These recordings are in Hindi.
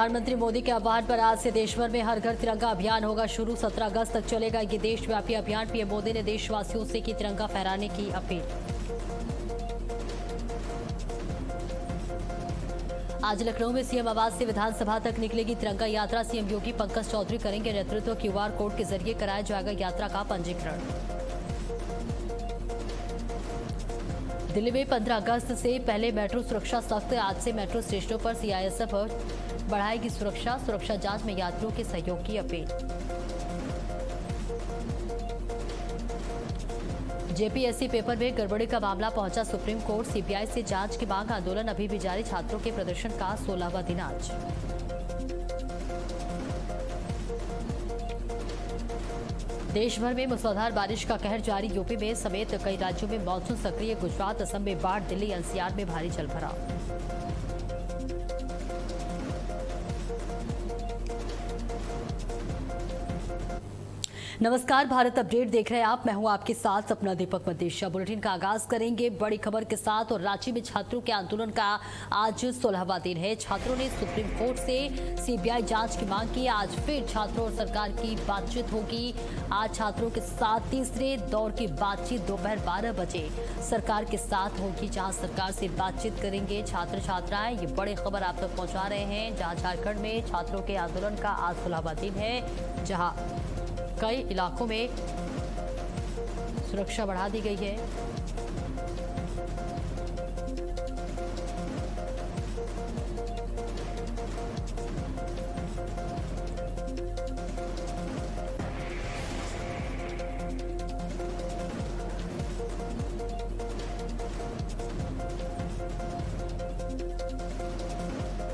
प्रधानमंत्री मोदी के आह्वान पर आज से देश भर में हर घर तिरंगा अभियान होगा शुरू। 17 अगस्त तक चलेगा ये देशव्यापी अभियान। पीएम मोदी ने देशवासियों से की तिरंगा फहराने की अपील। आज लखनऊ में सीएम आवास से विधानसभा तक निकलेगी तिरंगा यात्रा। सीएम योगी पंकज चौधरी करेंगे नेतृत्व। क्यूआर कोड के जरिए कराया जाएगा यात्रा का पंजीकरण। दिल्ली में 15 अगस्त से पहले मेट्रो सुरक्षा सख्त। आज से मेट्रो स्टेशनों पर सीआईएसएफ बढ़ाएगी सुरक्षा जांच में यात्रियों के सहयोग की अपील। जेपीएससी पेपर में गड़बड़ी का मामला पहुंचा सुप्रीम कोर्ट। सीबीआई से जांच की मांग। आंदोलन अभी भी जारी। छात्रों के प्रदर्शन का 16वां दिन आज। देश भर में मूसलाधार बारिश का कहर जारी। यूपी में समेत कई राज्यों में मानसून सक्रिय। गुजरात असम में बाढ़। दिल्ली एनसीआर में भारी जलभराव। नमस्कार, भारत अपडेट देख रहे हैं आप। मैं हूं आपके साथ सपना दीपक मदेशिया। बुलेटिन का आगाज करेंगे बड़ी खबर के साथ। और रांची में छात्रों के आंदोलन का आज 16वां दिन है। छात्रों ने सुप्रीम कोर्ट से सीबीआई जांच की मांग की। आज फिर छात्रों और सरकार की बातचीत होगी। आज छात्रों के साथ तीसरे दौर की बातचीत दोपहर 12 बजे सरकार के साथ होगी, जहां सरकार से बातचीत करेंगे छात्र छात्राएं। ये बड़ी खबर आप तक पहुंचा रहे हैं, जहां झारखंड में छात्रों के आंदोलन का आज 16वां दिन है, जहां कई इलाकों में सुरक्षा बढ़ा दी गई है।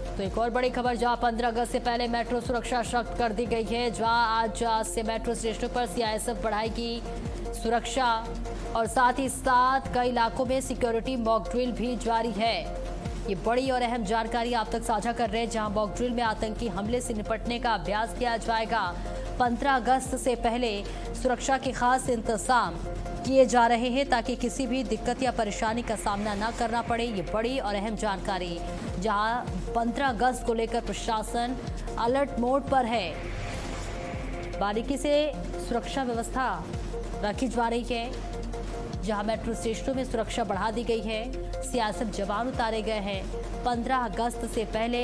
तो एक और बड़ी खबर, जहां 15 अगस्त से पहले मेट्रो सुरक्षा सख्त कर दी गई है। जहां आज से मेट्रो स्टेशनों पर सीआईएसएफ बढ़ाएगी सुरक्षा और साथ ही साथ कई इलाकों में सिक्योरिटी मॉक ड्रिल भी जारी है। ये बड़ी और अहम जानकारी आप तक साझा कर रहे हैं, जहां मॉक ड्रिल में आतंकी हमले से निपटने का अभ्यास किया जाएगा। 15 अगस्त से पहले सुरक्षा के खास इंतजाम किए जा रहे हैं ताकि किसी भी दिक्कत या परेशानी का सामना न करना पड़े। ये बड़ी और अहम जानकारी, जहां 15 अगस्त को लेकर प्रशासन अलर्ट मोड पर है। बारीकी से सुरक्षा व्यवस्था रखी जा रही है, जहां मेट्रो स्टेशनों में सुरक्षा बढ़ा दी गई है। सीआईएसएफ जवान उतारे गए हैं। 15 अगस्त से पहले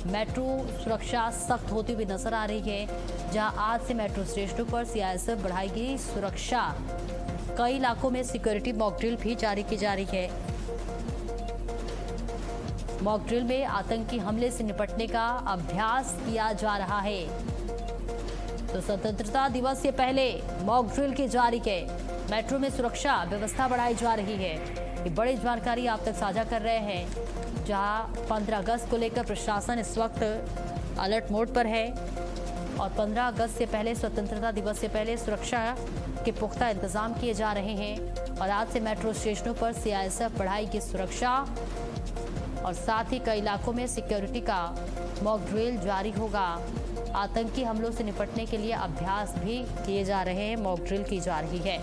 मेट्रो सुरक्षा सख्त होती हुई नजर आ रही है, जहां आज से मेट्रो स्टेशनों पर सीआईएसएफ बढ़ाएगी सुरक्षा। कई इलाकों में सिक्योरिटी मॉक ड्रिल भी जारी की जा रही है। मॉक ड्रिल में आतंकी हमले से निपटने का अभ्यास किया जा रहा है। तो स्वतंत्रता दिवस से पहले मॉक ड्रिल की जारी है। मेट्रो में सुरक्षा व्यवस्था बढ़ाई जा रही है। ये बड़ी जानकारी आप तक साझा कर रहे हैं, जहां 15 अगस्त को लेकर प्रशासन इस वक्त अलर्ट मोड पर है और 15 अगस्त से पहले, स्वतंत्रता दिवस से पहले सुरक्षा के पुख्ता इंतजाम किए जा रहे हैं। और आज से मेट्रो स्टेशनों पर सीआईएसएफ बढ़ाएगी सुरक्षा और साथ ही कई इलाकों में सिक्योरिटी का मॉक ड्रिल जारी होगा। आतंकी हमलों से निपटने के लिए अभ्यास भी किए जा रहे हैं, मॉक ड्रिल की जा रही है।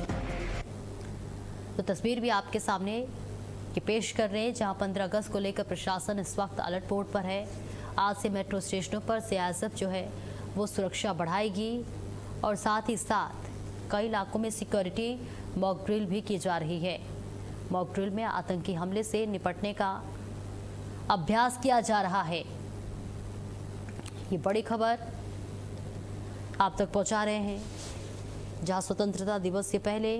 तो तस्वीर भी आपके सामने ये पेश कर रहे हैं, जहां 15 अगस्त को लेकर प्रशासन इस वक्त अलर्ट मोड पर है। आज से मेट्रो स्टेशनों पर सीआईएसएफ जो है वो सुरक्षा बढ़ाएगी और साथ ही साथ कई इलाकों में सिक्योरिटी मॉक ड्रिल भी की जा रही है। मॉक ड्रिल में आतंकी हमले से निपटने का अभ्यास किया जा रहा है। ये बड़ी खबर आप तक पहुंचा रहे हैं, जहां स्वतंत्रता दिवस से पहले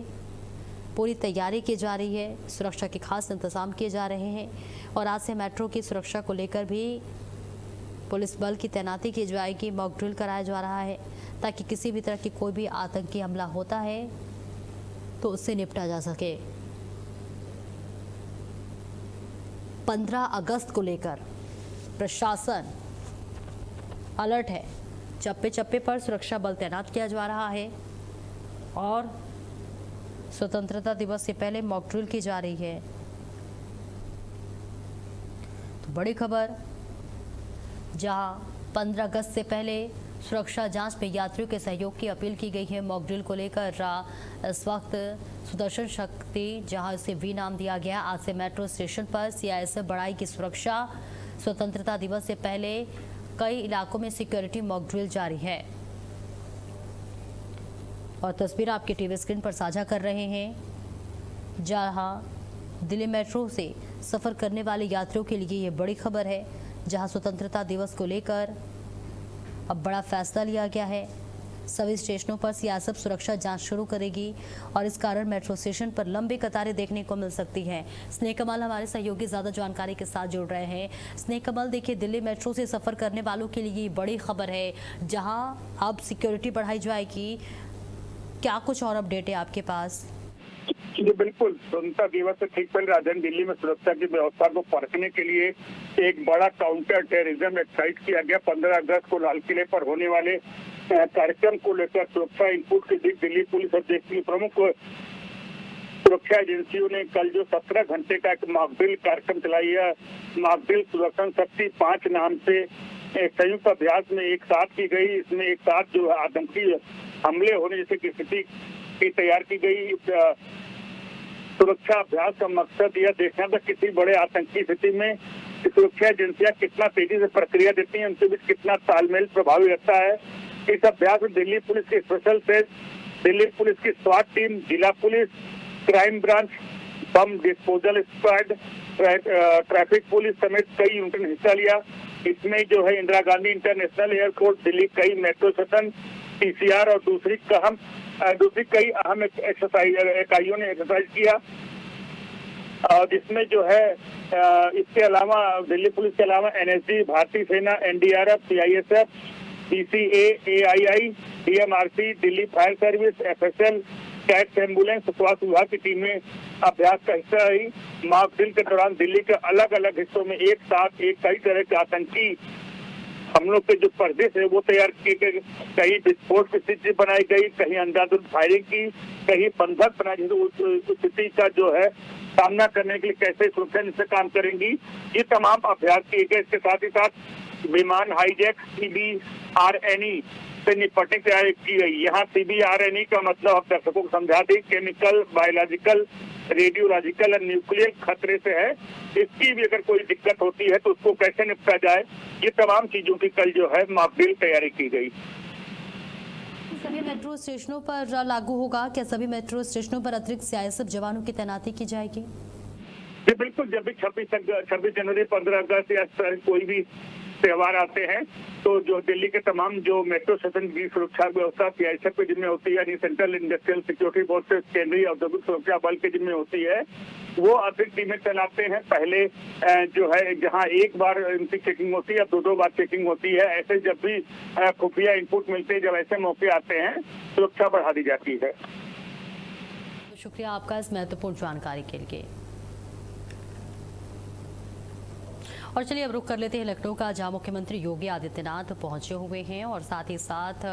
पूरी तैयारी की जा रही है। सुरक्षा के खास इंतजाम किए जा रहे हैं और आज से मेट्रो की सुरक्षा को लेकर भी पुलिस बल की तैनाती की जाएगी। मॉक ड्रिल कराया जा रहा है ताकि किसी भी तरह की कोई भी आतंकी हमला होता है तो उससे निपटा जा सके। 15 अगस्त को लेकर प्रशासन अलर्ट है। चप्पे चप्पे पर सुरक्षा बल तैनात किया जा रहा है और स्वतंत्रता दिवस से पहले मॉक ड्रिल की जा रही है। तो बड़ी खबर, जहां 15 अगस्त से पहले सुरक्षा जांच में यात्रियों के सहयोग की अपील की गई है। मॉक ड्रिल को लेकर इस वक्त सुदर्शन शक्ति, जहां इसे वी नाम दिया गया, आज से मेट्रो स्टेशन पर सीआईएसएफ बढ़ाई की सुरक्षा। स्वतंत्रता दिवस से पहले कई इलाकों में सिक्योरिटी मॉक ड्रिल जारी है। और तस्वीर आपके टीवी स्क्रीन पर साझा कर रहे हैं, जहां दिल्ली मेट्रो से सफर करने वाले यात्रियों के लिए ये बड़ी खबर है, जहां स्वतंत्रता दिवस को लेकर अब बड़ा फैसला लिया गया है। सभी स्टेशनों पर सीआईएसएफ सुरक्षा जांच शुरू करेगी और इस कारण मेट्रो स्टेशन पर लंबी कतारें देखने को मिल सकती हैं। स्नेह कमल हमारे सहयोगी ज्यादा जानकारी के साथ जुड़ रहे हैं। स्नेह कमल, देखिए दिल्ली मेट्रो से सफर करने वालों के लिए बड़ी खबर है, जहां अब सिक्योरिटी बढ़ाई जाएगी। क्या कुछ और अपडेट है आपके पास? जी बिल्कुल, स्वतंत्रता दिवस से ठीक पहले राजधानी दिल्ली में सुरक्षा की व्यवस्था को परखने के लिए एक बड़ा काउंटर टेररिज्म एक्साइज किया गया। 15 अगस्त को लाल किले पर होने वाले कार्यक्रम को लेकर सुरक्षा इनपुट के बीच दिल्ली पुलिस और देश की प्रमुख सुरक्षा एजेंसियों ने कल जो 17 घंटे का एक मॉकड्रिल कार्यक्रम चलाई है। मॉकड्रिल सुरक्षा शक्ति 5 नाम से संयुक्त अभ्यास में एक साथ की गई। इसमें एक साथ जो आतंकी हमले होने जैसे की स्थिति की तैयार की गई। सुरक्षा अभ्यास का मकसद यह देखना था किसी बड़े आतंकी स्थिति में सुरक्षा एजेंसियां कितना तेजी से प्रक्रिया देती हैं, उनके बीच कितना तालमेल प्रभावी रहता है। इस अभ्यास में दिल्ली पुलिस की स्पेशल सेल, दिल्ली पुलिस की स्वाट टीम, जिला police, crime branch, bomb disposal squad, traffic police समेत कई यूनिट ने हिस्सा लिया। इसमें जो है इंदिरा गांधी इंटरनेशनल एयरपोर्ट, दिल्ली कई मेट्रो स्टेशन, पीसीआर और दूसरी कई अहम इकाइयों ने एक्सरसाइज किया। और इसमें जो है इसके अलावा दिल्ली पुलिस के अलावा एनएसजी, भारतीय सेना, NDRF, CISF, PCA, AII, DMRC, Delhi fire service, FSL, CATS ambulance, स्वास्थ्य विभाग की टीमें अभ्यास का हिस्सा रही। मॉक ड्रिल के दौरान दिल्ली के अलग अलग हिस्सों में एक साथ कई तरह के आतंकी हमलों के जो पर्दे है वो तैयार किए गए। कहीं विस्फोट की स्थिति बनाई गई, कहीं अंधाधुंध फायरिंग की, कहीं बंधक बनाई। उस स्थिति का जो है सामना करने के लिए कैसे सुरक्षा से काम करेंगी, ये तमाम अभ्यास किए गए। इसके साथ ही साथ विमान हाईजैक, CBRNE से निपटने की तैयारी की गई। यहाँ CBRNE का मतलब आप दर्शकों को समझा दें, केमिकल, बायोलॉजिकल, रेडियोलॉजिकल और न्यूक्लियर खतरे से है। इसकी भी अगर कोई दिक्कत होती है तो उसको कैसे निपटा जाए, ये तमाम चीजों की कल जो है मॉकड्रिल तैयारी की गई। सभी मेट्रो स्टेशनों पर लागू होगा क्या? सभी मेट्रो स्टेशनों पर अतिरिक्त सीआईएसएफ जवानों की तैनाती की जाएगी? जी बिल्कुल, जब भी 26 जनवरी, 15 अगस्त या कोई भी त्योहार आते हैं तो जो दिल्ली के तमाम जो मेट्रो स्टेशन की सुरक्षा व्यवस्था सीआईएसएफ के जिम्मे होती है, यानी सेंट्रल इंडस्ट्रियल सिक्योरिटी बोर्ड से केंद्रीय औद्योगिक सुरक्षा बल के जिम्मे होती है, वो अतिरिक्त टीमें चलाते हैं। पहले जो है जहां एक बार इनकी चेकिंग होती है, 2 बार चेकिंग होती है। ऐसे जब भी खुफिया इनपुट मिलते हैं, जब ऐसे मौके आते हैं, सुरक्षा बढ़ा दी जाती है। शुक्रिया आपका इस महत्वपूर्ण जानकारी के लिए। और चलिए अब रुक कर लेते हैं लखनऊ का, जहां मुख्यमंत्री योगी आदित्यनाथ पहुंचे हुए हैं और साथ ही साथ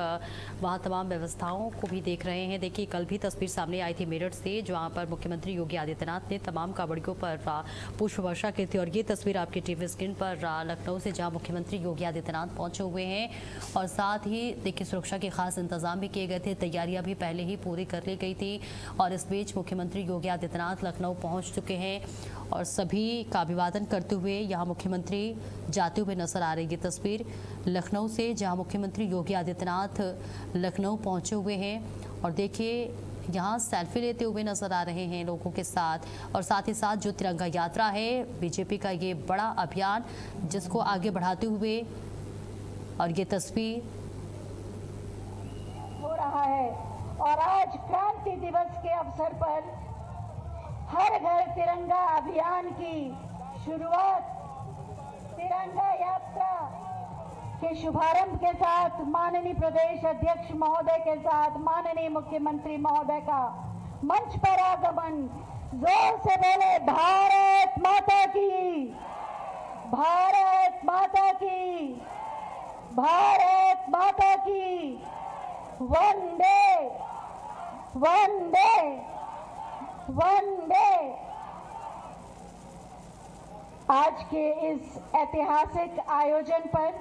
वहां तमाम व्यवस्थाओं को भी देख रहे हैं। देखिए कल भी तस्वीर सामने आई थी मेरठ से, जहां पर मुख्यमंत्री योगी आदित्यनाथ ने तमाम कावड़ियों पर पुष्प वर्षा की थी। और ये तस्वीर आपकी टीवी स्क्रीन पर लखनऊ से, जहाँ मुख्यमंत्री योगी आदित्यनाथ पहुंचे हुए हैं और साथ ही देखिए सुरक्षा के खास इंतजाम भी किए गए थे, तैयारियां भी पहले ही पूरी कर ली गई थी। और इस बीच मुख्यमंत्री योगी आदित्यनाथ लखनऊ पहुंच चुके हैं और सभी का अभिवादन करते हुए यहाँ मुख्यमंत्री जाते हुए नजर आ रही है। तस्वीर लखनऊ से, जहां मुख्यमंत्री योगी आदित्यनाथ लखनऊ पहुंचे हुए हैं और देखिए यहाँ सेल्फी लेते हुए नजर आ रहे हैं लोगों के साथ। और साथ ही साथ जो तिरंगा यात्रा है, बीजेपी का ये बड़ा अभियान जिसको आगे बढ़ाते हुए, और ये तस्वीर हो रहा है। और आज क्रांति दिवस के अवसर पर हर घर तिरंगा अभियान की शुरुआत तिरंगा यात्रा के शुभारंभ के साथ माननीय प्रदेश अध्यक्ष महोदय के साथ माननीय मुख्यमंत्री महोदय का मंच पर आगमन। जोर से बोले भारत माता की, भारत माता की, भारत माता की, वंदे वंदे वंदे। आज के इस ऐतिहासिक आयोजन पर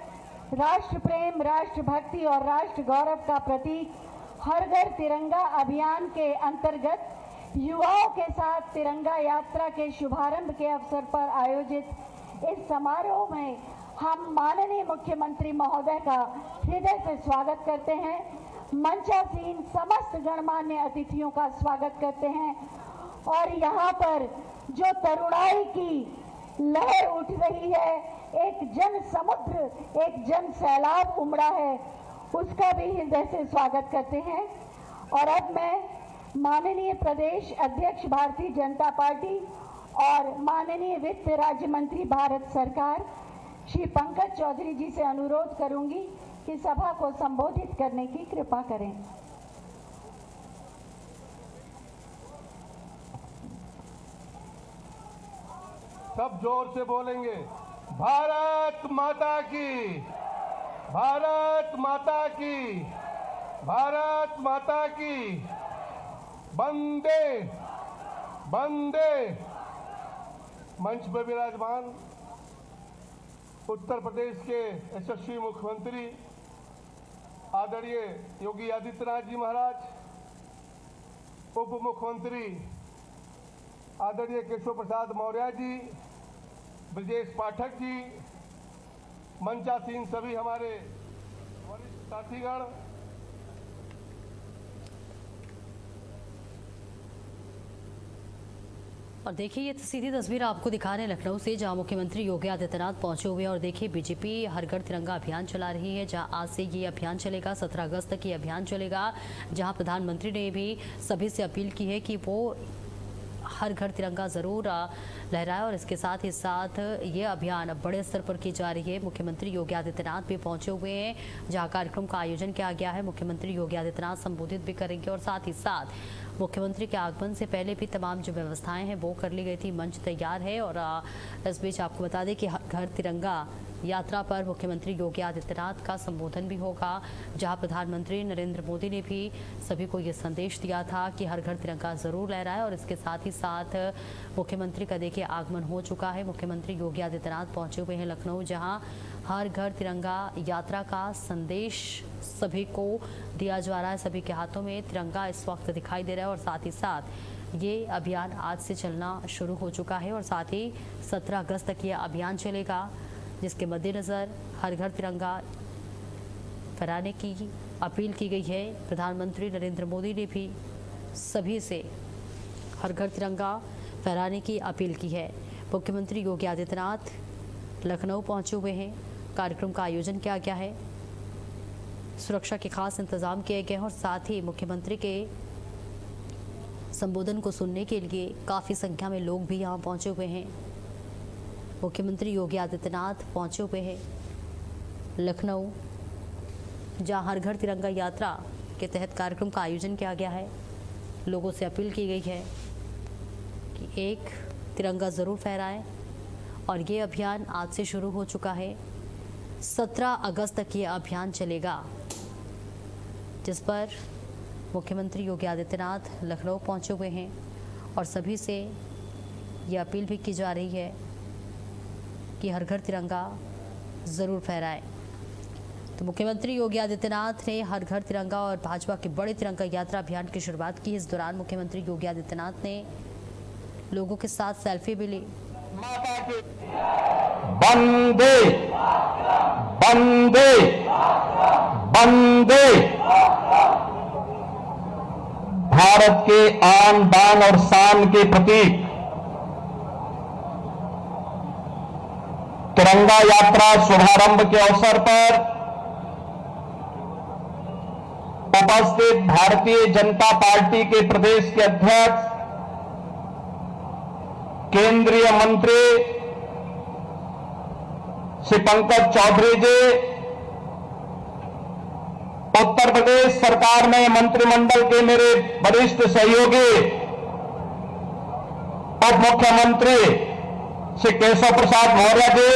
राष्ट्र प्रेम, राष्ट्र भक्ति और राष्ट्र गौरव का प्रतीक हर घर तिरंगा अभियान के अंतर्गत युवाओं के साथ तिरंगा यात्रा के शुभारंभ के अवसर पर आयोजित इस समारोह में हम माननीय मुख्यमंत्री महोदय का हृदय से स्वागत करते हैं। मंचासीन समस्त गणमान्य अतिथियों का स्वागत करते हैं और यहाँ पर जो तरुणाई की लहर उठ रही है, एक जन समुद्र, एक जन सैलाब उमड़ा है, उसका भी हृदय से स्वागत करते हैं। और अब मैं माननीय प्रदेश अध्यक्ष भारतीय जनता पार्टी और माननीय वित्त राज्य मंत्री भारत सरकार श्री पंकज चौधरी जी से अनुरोध करूंगी कि सभा को संबोधित करने की कृपा करें। सब जोर से बोलेंगे, भारत माता की, भारत माता की, भारत माता की, वंदे वंदे। मंच पर विराजमान उत्तर प्रदेश के यशस्वी मुख्यमंत्री आदरणीय योगी आदित्यनाथ जी महाराज, उप मुख्यमंत्री आदरणीय केशव प्रसाद मौर्य जी, ब्रजेश पाठक जी, मंचासीन सभी हमारे वरिष्ठ साथीगण, और देखिए ये सीधी तस्वीर आपको दिखा रहे हैं लखनऊ से, जहां मुख्यमंत्री योगी आदित्यनाथ पहुंचे हुए हैं। और देखिए बीजेपी हर घर तिरंगा अभियान चला रही है, जहां आज से ये अभियान चलेगा, 17 अगस्त तक ये अभियान चलेगा, जहां प्रधानमंत्री ने भी सभी से अपील की है कि वो हर घर तिरंगा ज़रूर लहराए। और इसके साथ ही साथ ये अभियान अब बड़े स्तर पर की जा रही है। मुख्यमंत्री योगी आदित्यनाथ भी पहुंचे हुए हैं, जहां कार्यक्रम का आयोजन किया गया है। मुख्यमंत्री योगी आदित्यनाथ संबोधित भी करेंगे और साथ ही साथ मुख्यमंत्री के आगमन से पहले भी तमाम जो व्यवस्थाएं हैं वो कर ली गई थी, मंच तैयार है। और इस बीच आपको बता दें कि हर घर तिरंगा यात्रा पर मुख्यमंत्री योगी आदित्यनाथ का संबोधन भी होगा, जहां प्रधानमंत्री नरेंद्र मोदी ने भी सभी को ये संदेश दिया था कि हर घर तिरंगा जरूर लहराए। और इसके साथ ही साथ मुख्यमंत्री का देखिए आगमन हो चुका है। मुख्यमंत्री योगी आदित्यनाथ पहुंचे हुए हैं लखनऊ, जहां हर घर तिरंगा यात्रा का संदेश सभी को दिया जा रहा है। सभी के हाथों में तिरंगा इस वक्त दिखाई दे रहा है और साथ ही साथ ये अभियान आज से चलना शुरू हो चुका है और साथ ही 17 अगस्त तक ये अभियान चलेगा, जिसके मद्देनज़र हर घर तिरंगा फहराने की अपील की गई है। प्रधानमंत्री नरेंद्र मोदी ने भी सभी से हर घर तिरंगा फहराने की अपील की है। मुख्यमंत्री योगी आदित्यनाथ लखनऊ पहुंचे हुए हैं, कार्यक्रम का आयोजन किया गया है, सुरक्षा के खास इंतजाम किए गए हैं और साथ ही मुख्यमंत्री के संबोधन को सुनने के लिए काफ़ी संख्या में लोग भी यहाँ पहुंचे हुए हैं। मुख्यमंत्री योगी आदित्यनाथ पहुंचे हुए हैं लखनऊ, जहां हर घर तिरंगा यात्रा के तहत कार्यक्रम का आयोजन किया गया है। लोगों से अपील की गई है कि एक तिरंगा ज़रूर फहराएं और ये अभियान आज से शुरू हो चुका है। 17 अगस्त तक ये अभियान चलेगा, जिस पर मुख्यमंत्री योगी आदित्यनाथ लखनऊ पहुंचे हुए हैं और सभी से ये अपील भी की जा रही है कि हर घर तिरंगा ज़रूर फहराए। तो मुख्यमंत्री योगी आदित्यनाथ ने हर घर तिरंगा और भाजपा के बड़े तिरंगा यात्रा अभियान की शुरुआत की। इस दौरान मुख्यमंत्री योगी आदित्यनाथ ने लोगों के साथ सेल्फी भी ली। वंदे वंदे वंदे। भारत के आन बान और शान के प्रतीक तिरंगा यात्रा शुभारंभ के अवसर पर उपस्थित भारतीय जनता पार्टी के प्रदेश के अध्यक्ष केंद्रीय मंत्री श्री पंकज चौधरी जी, उत्तर प्रदेश सरकार में मंत्रिमंडल के मेरे वरिष्ठ सहयोगी उप मुख्यमंत्री श्री केशव प्रसाद मौर्य जी,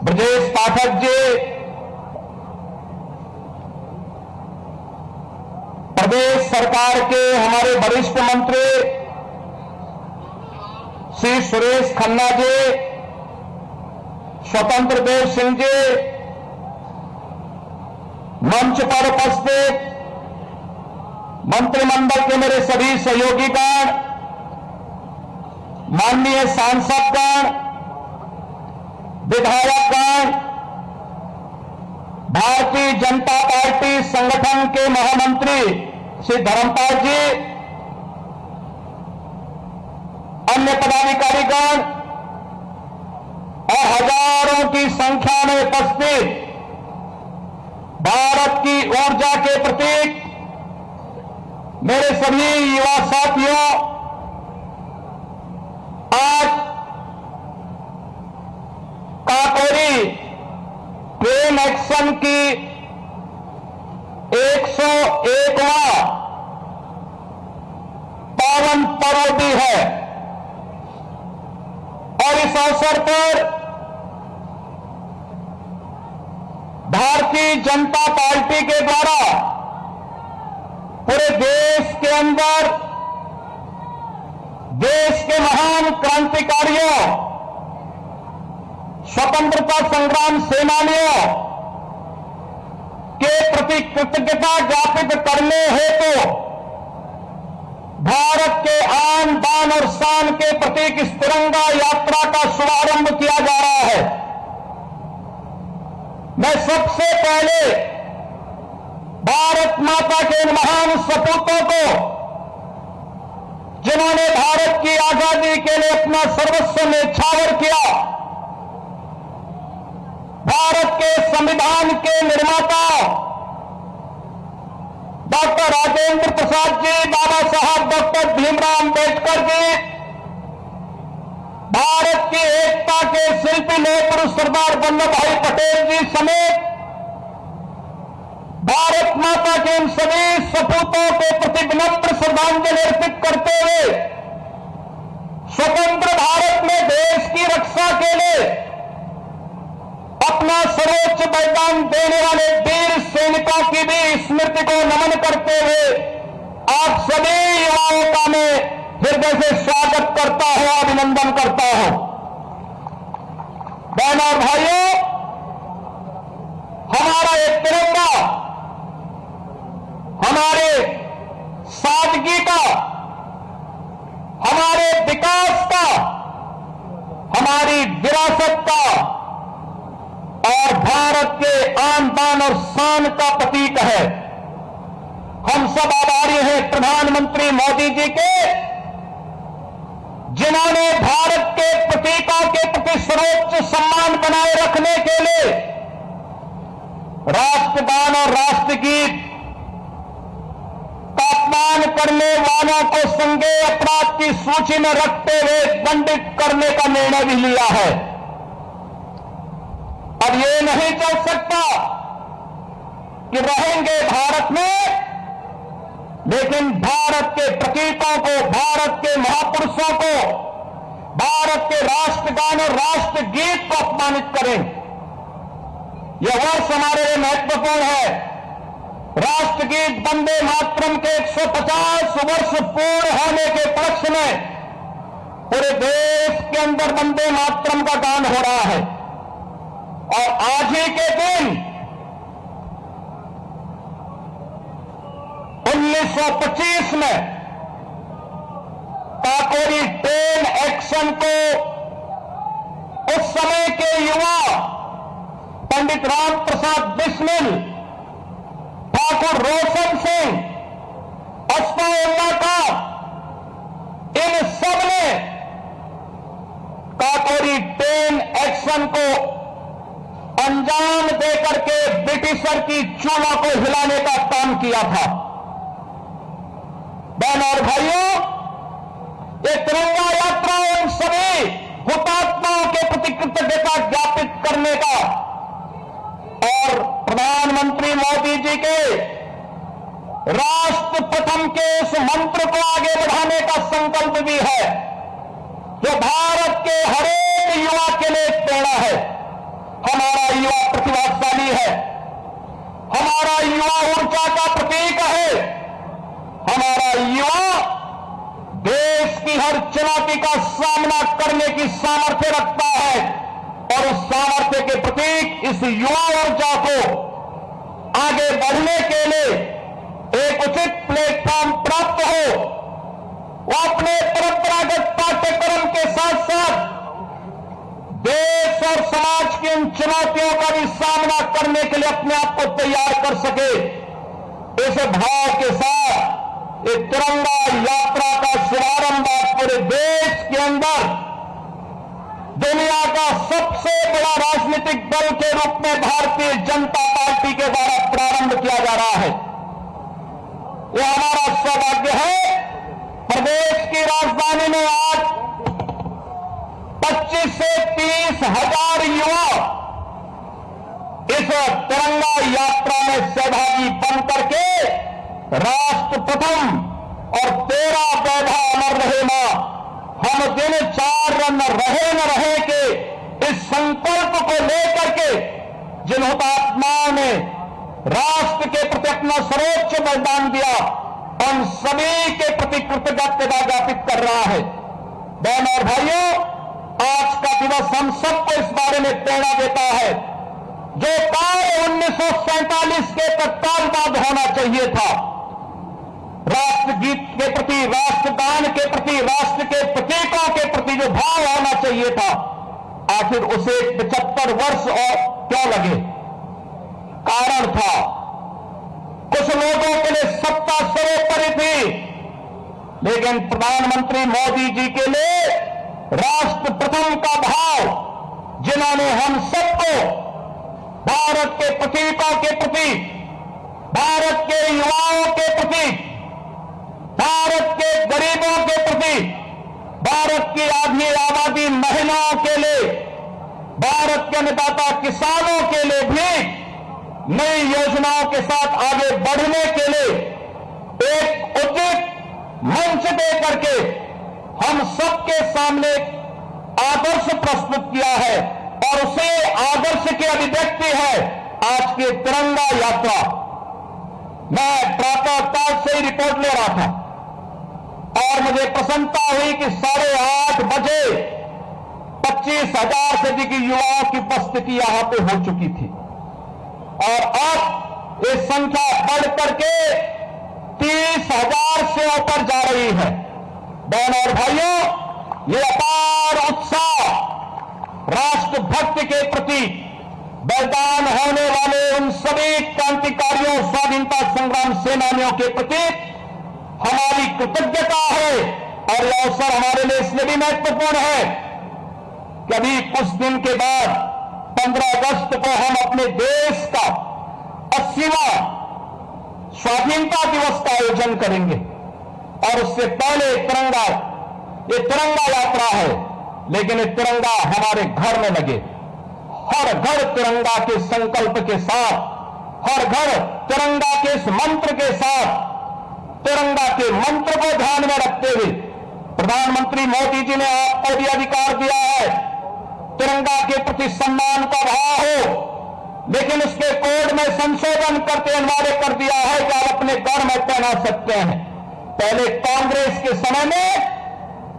ब्रजेश पाठक जी, प्रदेश सरकार के हमारे वरिष्ठ मंत्री श्री सुरेश खन्ना जी, स्वतंत्र देव सिंह जी, मंच पर उपस्थित मंत्रिमंडल के मेरे सभी सहयोगीगण, माननीय सांसदगण, विधायकगण, भारतीय जनता पार्टी संगठन के महामंत्री श्री धर्मपाल जी, अन्य पदाधिकारीगण और हजारों की संख्या में उपस्थित भारत की ऊर्जा के प्रतीक मेरे सभी युवा साथियों, आज काकोरी ट्रेन एक्शन की 101वां पावन पर्व भी है और इस अवसर पर भारतीय जनता पार्टी के द्वारा पूरे देश के अंदर देश के महान क्रांतिकारियों, स्वतंत्रता संग्राम सेनानियों के प्रति कृतज्ञता ज्ञापित करने हेतु भारत के आन बान और शान के प्रतीक इस तिरंगा यात्रा का शुभारंभ किया जा रहा है। मैं सबसे पहले भारत माता के इन महान सपूतों को, जिन्होंने भारत की आजादी के लिए अपना सर्वस्व न्यौछावर किया, भारत के संविधान के निर्माता डॉक्टर राजेंद्र प्रसाद जी, बाबा साहब डॉक्टर भीमराव अंबेडकर जी, भारत की एकता के शिल्पी लोह पुरुष सरदार वल्लभ भाई पटेल जी समेत भारत माता के इन सभी सपूतों के प्रति विनम्र श्रद्धांजलि अर्पित करते हुए स्वतंत्र भारत में देश की रक्षा के लिए अपना सर्वोच्च बलिदान देने वाले वीर सैनिकों की भी स्मृति को नमन करते हुए आप सभी युवाओं का मैं हृदय से स्वागत करता हूं, अभिनंदन करता हूं। बहनों और भाइयों, हमारा एक तिरंगा हमारे सादगी का, हमारे विकास का, हमारी विरासत का और भारत के आन बान और शान का प्रतीक है। हम सब आभारी हैं प्रधानमंत्री मोदी जी के, जिन्होंने भारत के प्रतीकों के प्रति सर्वोच्च सम्मान बनाए रखने के लिए राष्ट्रगान और राष्ट्रगीत का अपमान करने वालों को संज्ञेय अपराध की सूची में रखते हुए दंडित करने का निर्णय भी लिया है। अब ये नहीं चल सकता कि रहेंगे भारत में, लेकिन भारत के प्रतीकों को, भारत के महापुरुषों को, भारत के राष्ट्रगान और राष्ट्रगीत को अपमानित करें। यह वर्ष हमारे लिए महत्वपूर्ण है। राष्ट्रगीत वंदे मातरम के 150 वर्ष पूर्ण होने के उपलक्ष्य में पूरे देश के अंदर वंदे मातरम का गान हो रहा है और आज ही के दिन 1925 में काकोरी ट्रेन एक्शन को उस समय के युवा पंडित राम प्रसाद बिस्मिल, ठाकुर रोशन सिंह, अस्फाउल्लाह खां, इन सब ने काकोरी ट्रेन एक्शन को अंजाम देकर के ब्रिटिशर की चूल्हा को हिलाने का काम किया था। बहनों और भाइयों, ये तिरंगा यात्रा उन सभी हुतात्माओं के प्रति कृतज्ञता ज्ञापित करने का और प्रधानमंत्री मोदी जी के राष्ट्र प्रथम के इस मंत्र को आगे बढ़ाने का संकल्प भी है, जो भारत के हर एक युवा के लिए प्रेरणा है। हमारा युवा प्रतिभाशाली है, हमारा युवा ऊर्जा का प्रतीक है, हमारा युवा देश की हर चुनौती का सामना करने की सामर्थ्य रखता है और उस सामर्थ्य के प्रतीक इस युवा ऊर्जा को आगे बढ़ने के लिए एक उचित प्लेटफॉर्म प्राप्त हो। वो अपने परंपरागत पाठ्यक्रम के साथ साथ देश और समाज की इन चुनौतियों का भी सामना करने के लिए अपने आप को तैयार कर सके, इस भाव के साथ एक तिरंगा यात्रा का शुभारंभ पूरे देश के अंदर दुनिया का सबसे बड़ा राजनीतिक दल के रूप में भारतीय जनता पार्टी के द्वारा प्रारंभ किया जा रहा है। यह हमारा सौभाग्य है। प्रदेश की राजधानी में आज 25 से 30 हजार युवा इस तिरंगा यात्रा में सहभागी बन करके राष्ट्र प्रथम और तेरा वैभव अमर रहे मां, हम दिन 4 रन रहे न रहे के इस संकल्प को लेकर के जिन हुतात्माओं ने राष्ट्र के प्रति अपना सर्वोच्च बलिदान दिया, उन सभी के प्रति कृतज्ञता ज्ञापित कर रहा है। बहनों और भाइयों, आज का दिवस हम सबको इस बारे में प्रेरणा देता है। जो कार्य 1947 के तत्काल बाद होना चाहिए था, राष्ट्रगीत के प्रति, राष्ट्रगान के प्रति, राष्ट्र के प्रतीकों के प्रति जो भाव होना चाहिए था, आखिर उसे 75 वर्ष और क्यों लगे? कारण था कुछ लोगों के लिए सत्ता सर्वोपरि थी, लेकिन प्रधानमंत्री मोदी जी के लिए राष्ट्र प्रथम का भाव, जिन्होंने हम सबको भारत के प्रतीकों के प्रति, भारत के युवाओं के प्रति, भारत के गरीबों के प्रति, भारत की आधी आबादी महिलाओं के लिए, भारत के अन्नदाता किसानों के लिए भी नई योजनाओं के साथ आगे बढ़ने के लिए एक उचित मंच दे करके हम सबके सामने आदर्श प्रस्तुत किया है, और उसे आदर्श की अभिव्यक्ति है आज की तिरंगा यात्रा। मैं प्रातःकाल से ही रिपोर्ट ले रहा था और मुझे प्रसन्नता हुई कि 8:30 बजे 25,000 से अधिक युवाओं की उपस्थिति यहां पे हो चुकी थी, और अब ये संख्या बढ़ करके 30,000 से ऊपर जा रही है। बहनों और भाइयों, ये अपार उत्साह राष्ट्रभक्ति के प्रति, बलिदान होने वाले उन सभी क्रांतिकारियों, स्वाधीनता संग्राम सेनानियों के प्रति हमारी कृतज्ञता है। और यह अवसर हमारे लिए इसलिए भी महत्वपूर्ण है कि अभी कुछ दिन के बाद 15 अगस्त को हम अपने देश का 80वां स्वाधीनता दिवस का आयोजन करेंगे, और उससे पहले ये तिरंगा यात्रा है, लेकिन ये तिरंगा हमारे घर में लगे। हर घर तिरंगा के संकल्प के साथ, हर घर तिरंगा के इस मंत्र के साथ, तिरंगा के मंत्र को ध्यान में रखते हुए प्रधानमंत्री मोदी जी ने आपको भी अधिकार दिया है तिरंगा के प्रति सम्मान का भाव हो, लेकिन उसके कोड में संशोधन करते अनिवार्य कर दिया है कि आप अपने घर में पहना सकते हैं। पहले कांग्रेस के समय में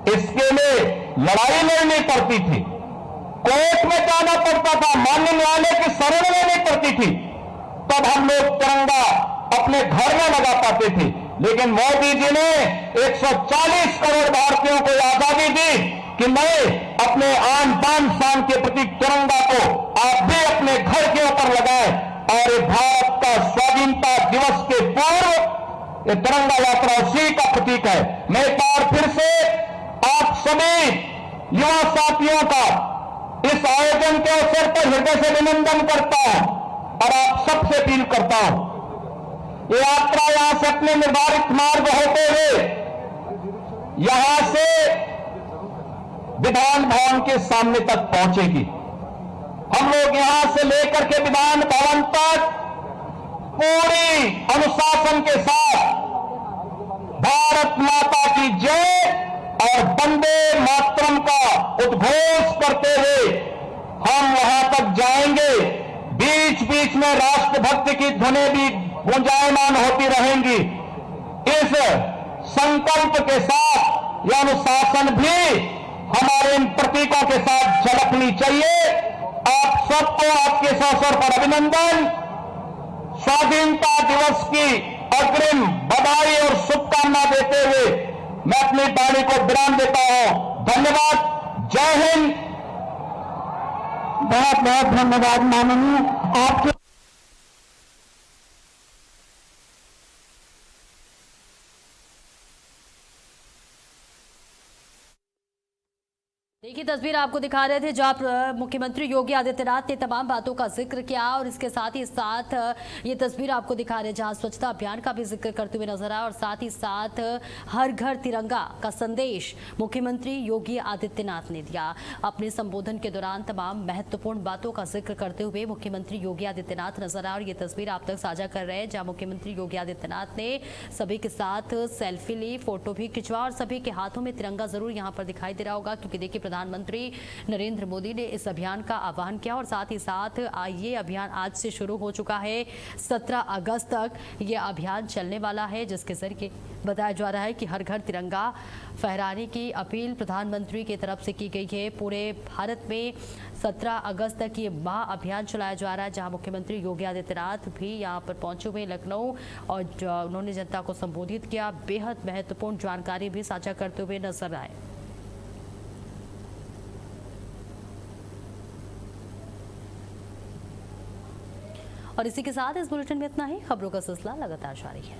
इसके लिए लड़ाई लड़नी पड़ती थी, कोर्ट में जाना पड़ता था, माननीय न्यायालय की शरण लेनी पड़ती थी, तब हम लोग तिरंगा अपने घर में लगा पाते थे। लेकिन मोदी जी ने 140 करोड़ भारतीयों को आजादी दी कि मैं अपने आन बान शान के प्रतीक तिरंगा को आप भी अपने घर के ऊपर लगाएं, और ये भारत का स्वाधीनता दिवस के पूर्व ये तिरंगा यात्रा उसी का प्रतीक है। मैं एक बार फिर से आप सभी युवा साथियों का इस आयोजन के अवसर पर हृदय से अभिनंदन करता हूं, और आप सबसे अपील करता हूं, ये यात्रा यहां से अपने निर्धारित मार्ग होते हुए यहां से विधान भवन के सामने तक पहुंचेगी। हम लोग यहां से लेकर के विधान भवन तक पूरी अनुशासन के साथ भारत माता की जय और वंदे मातरम का उद्घोष करते हुए हम वहां तक जाएंगे। बीच बीच में राष्ट्रभक्ति की ध्वनि भी गुंजायमान होती रहेंगी। इस संकल्प के साथ यह अनुशासन भी हमारे इन प्रतीकों के साथ झलकनी चाहिए। आप सबको आपके इस अवसर पर अभिनंदन, स्वाधीनता दिवस की अग्रिम बधाई और शुभकामना देते हुए मैं अपनी वाणी को विराम देता हूं। धन्यवाद। जय हिंद, बहुत बहुत धन्यवाद माननीय आपके। देखिए तस्वीर आपको दिखा रहे थे जहां मुख्यमंत्री योगी आदित्यनाथ ने तमाम बातों का जिक्र किया और इसके साथ ही साथ ये तस्वीर आपको दिखा रहे हैं जहां स्वच्छता अभियान का भी जिक्र करते हुए नजर आया और साथ ही साथ हर घर तिरंगा का संदेश मुख्यमंत्री योगी आदित्यनाथ ने दिया। अपने संबोधन के दौरान तमाम महत्वपूर्ण बातों का जिक्र करते हुए मुख्यमंत्री योगी आदित्यनाथ नजर आए और ये तस्वीर आप तक साझा कर रहे हैं जहाँ मुख्यमंत्री योगी आदित्यनाथ ने सभी के साथ सेल्फी ली, फोटो भी खिंचवा और सभी के हाथों में तिरंगा जरूर यहाँ पर दिखाई दे रहा होगा क्योंकि देखिए प्रधानमंत्री नरेंद्र मोदी ने इस अभियान का आह्वान किया और साथ ही साथ ये अभियान आज से शुरू हो चुका है। 17 अगस्त तक ये अभियान चलने वाला है जिसके जरिए बताया जा रहा है कि हर घर तिरंगा फहराने की अपील प्रधानमंत्री की तरफ से की गई है। पूरे भारत में 17 अगस्त तक ये महाअभियान चलाया जा रहा है जहां मुख्यमंत्री योगी आदित्यनाथ भी यहां पर पहुंचे हुए लखनऊ और उन्होंने जनता को संबोधित किया। बेहद महत्वपूर्ण जानकारी भी साझा करते हुए नजर आए। और इसी के साथ इस बुलेटिन में इतना ही। खबरों का सिलसिला लगातार जारी है।